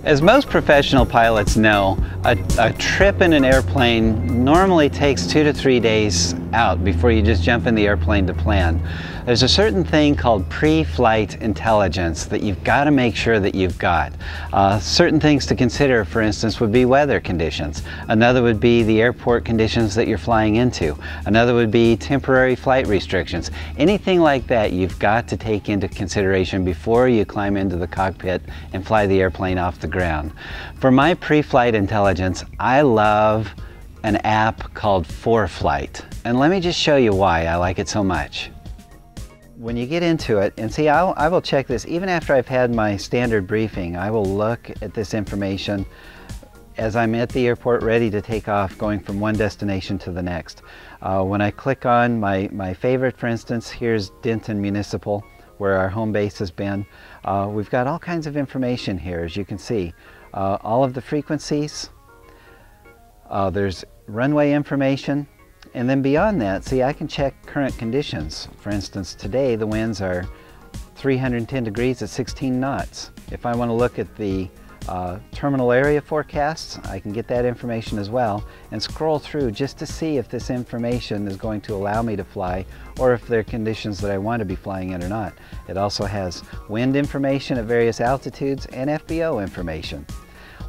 As most professional pilots know, a trip in an airplane normally takes 2 to 3 days out before you just jump in the airplane to plan. There's a certain thing called pre-flight intelligence that you've got to make sure that you've got. Certain things to consider, for instance, would be weather conditions. Another would be the airport conditions that you're flying into. Another would be temporary flight restrictions. Anything like that you've got to take into consideration before you climb into the cockpit and fly the airplane off the ground. For my pre-flight intelligence, I love an app called ForeFlight. And let me just show you why I like it so much. When you get into it, and see, I will check this even after I've had my standard briefing. I will look at this information as I'm at the airport ready to take off, going from one destination to the next. When I click on my favorite, for instance, here's Denton Municipal, where our home base has been. We've got all kinds of information here, as you can see. All of the frequencies, there's runway information, and then beyond that, see, I can check current conditions. For instance, today the winds are 310 degrees at 16 knots. If I want to look at the terminal area forecasts, I can get that information as well and scroll through just to see if this information is going to allow me to fly or if there are conditions that I want to be flying in or not. It also has wind information at various altitudes and FBO information.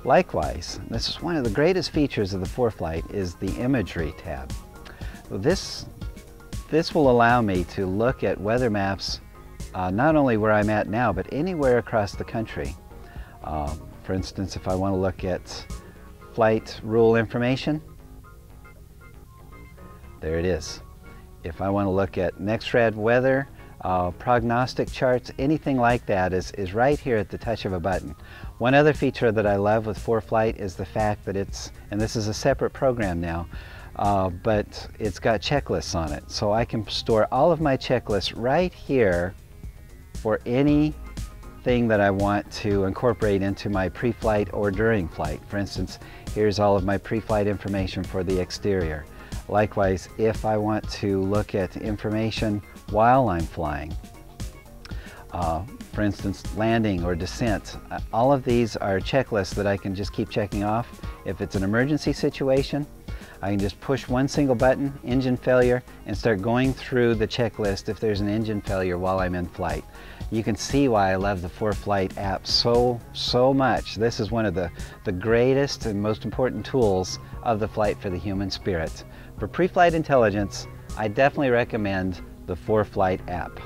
Likewise, this is one of the greatest features of the ForeFlight is the imagery tab. This will allow me to look at weather maps not only where I'm at now, but anywhere across the country. For instance, if I want to look at flight rule information, there it is. If I want to look at NextRad weather, prognostic charts, anything like that is right here at the touch of a button. One other feature that I love with ForeFlight is the fact that and this is a separate program now, but it's got checklists on it. So I can store all of my checklists right here for anything that I want to incorporate into my pre-flight or during flight. For instance, here's all of my pre-flight information for the exterior. Likewise, if I want to look at information while I'm flying, for instance, landing or descent, all of these are checklists that I can just keep checking off. If it's an emergency situation, I can just push one single button, engine failure, and start going through the checklist if there's an engine failure while I'm in flight. You can see why I love the ForeFlight app so much. This is one of the greatest and most important tools of the flight for the human spirit. For pre-flight intelligence, I definitely recommend the ForeFlight app.